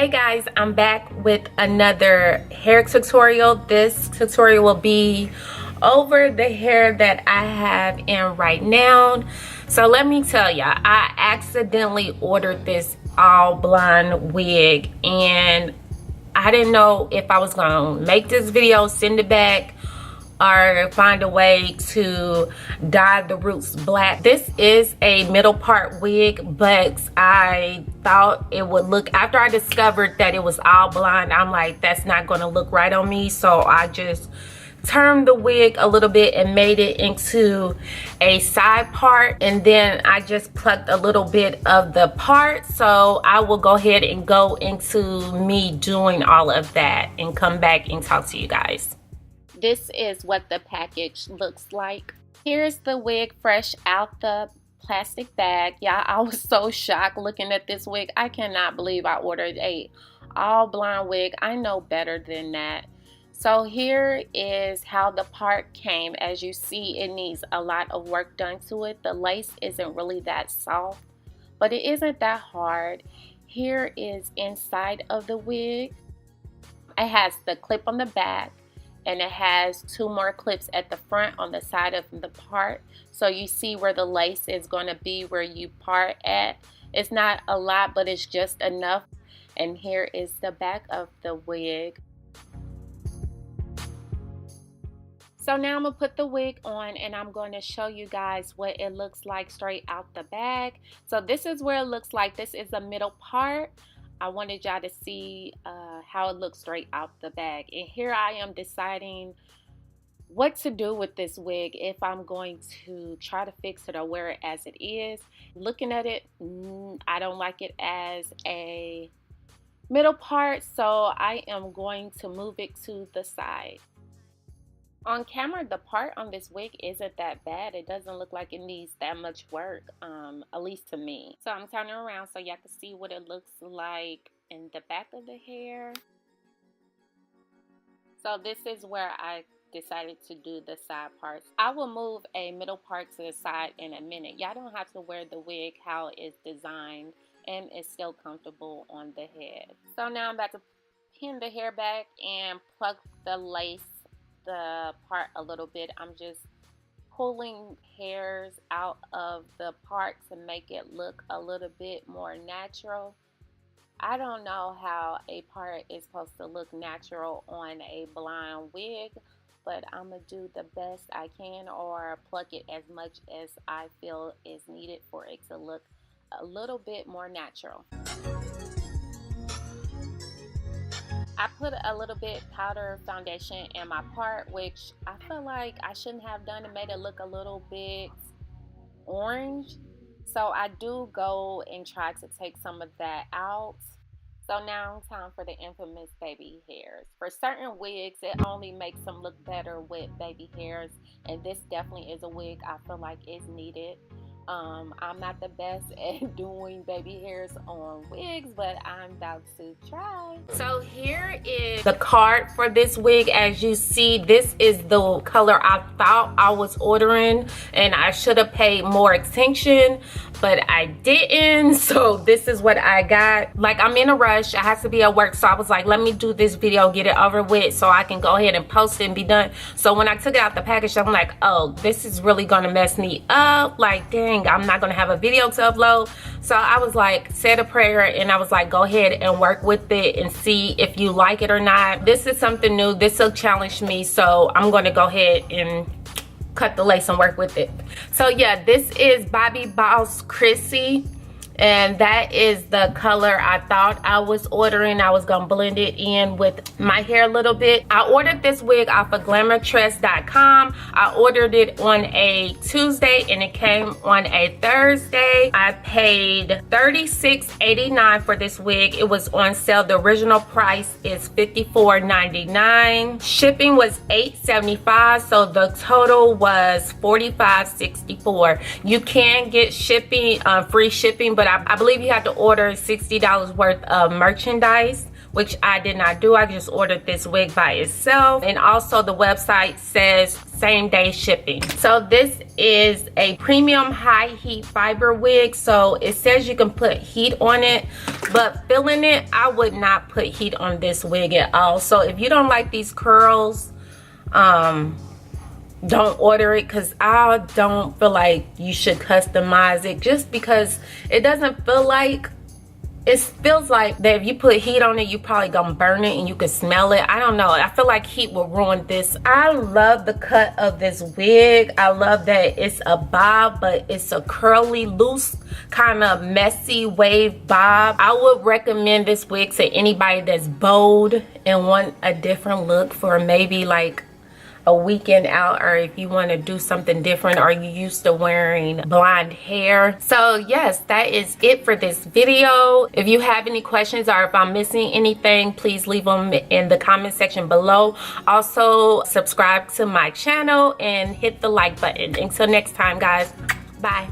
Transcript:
guys, I'm back with another hair tutorial. This tutorial will be over the hair that I have in right now. So let me tell y'all, I accidentally ordered this all blonde wig and I didn't know if I was gonna make this video, send it back, or find a way to dye the roots black. This is a middle part wig, but I thought it would look, after I discovered that it was all blonde, I'm like, that's not gonna look right on me. So I just turned the wig a little bit and made it into a side part, and then I just plucked a little bit of the part. So I will go ahead and go into me doing all of that and come back and talk to you guys. This is what the package looks like. Here's the wig fresh out the plastic bag. Y'all, I was so shocked looking at this wig. I cannot believe I ordered a all blonde wig. I know better than that. So here is how the part came. As you see, it needs a lot of work done to it. The lace isn't really that soft, but it isn't that hard. Here is inside of the wig. It has the clip on the back, and it has two more clips at the front on the side of the part. So you see where the lace is going to be where you part at. It's not a lot, but it's just enough. And here is the back of the wig. So now I'm going to put the wig on and I'm going to show you guys what it looks like straight out the bag. So this is where it looks like. This is the middle part. I wanted y'all to see how it looks straight out the bag. And here I am deciding what to do with this wig, if I'm going to try to fix it or wear it as it is. Looking at it, I don't like it as a middle part, so I am going to move it to the side. On camera, the part on this wig isn't that bad. It doesn't look like it needs that much work, at least to me. So I'm turning around so y'all can see what it looks like in the back of the hair. So this is where I decided to do the side parts. I will move a middle part to the side in a minute. Y'all don't have to wear the wig how it's designed, and it's still comfortable on the head. So now I'm about to pin the hair back and pluck the lace, the part a little bit. I'm just pulling hairs out of the part to make it look a little bit more natural. I don't know how a part is supposed to look natural on a blonde wig, but I'm gonna do the best I can, or pluck it as much as I feel is needed for it to look a little bit more natural. I put a little bit powder foundation in my part, which I feel like I shouldn't have done. It made it look a little bit orange. So I do go and try to take some of that out. So now time for the infamous baby hairs. For certain wigs, it only makes them look better with baby hairs. And this definitely is a wig I feel like is needed. I'm not the best at doing baby hairs on wigs, but I'm about to try. So here is the card for this wig. As you see, this is the color I thought I was ordering, and I should have paid more attention, but I didn't. So this is what I got. Like, I'm in a rush. I have to be at work, so I was like, let me do this video, get it over with, so I can go ahead and post it and be done. So when I took it out the package, I'm like, oh, this is really gonna mess me up. Like, dang, I'm not gonna have a video to upload. So I was like, said a prayer, and I was like, go ahead and work with it and see if you like it or not. This is something new. This will challenge me, so I'm gonna go ahead and cut the lace and work with it. So yeah, this is Bobbi Boss Chrissy, and that is the color I thought I was ordering. I was gonna blend it in with my hair a little bit. I ordered this wig off of glamourtress.com. I ordered it on a Tuesday and it came on a Thursday. I paid $36.89 for this wig. It was on sale. The original price is $54.99. Shipping was $8.75, so the total was $45.64. You can get shipping, free shipping, but I believe you have to order $60 worth of merchandise which I did not do. I just ordered this wig by itself. And also the website says same day shipping. So this is a premium high heat fiber wig. So it says you can put heat on it, but feeling it, I would not put heat on this wig at all. So if you don't like these curls, don't order it, because I don't feel like you should customize it, just because it doesn't feel like, it feels like that if you put heat on it, you probably gonna burn it and you can smell it. I don't know, I feel like heat will ruin this. I love the cut of this wig. I love that it's a bob, but it's a curly, loose, kind of messy wave bob. I would recommend this wig to anybody that's bold and want a different look for maybe like a weekend out, or if you want to do something different, or you used to wearing blonde hair. So yes, that is it for this video. If you have any questions or if I'm missing anything, please leave them in the comment section below. Also subscribe to my channel and hit the like button. Until next time guys, bye.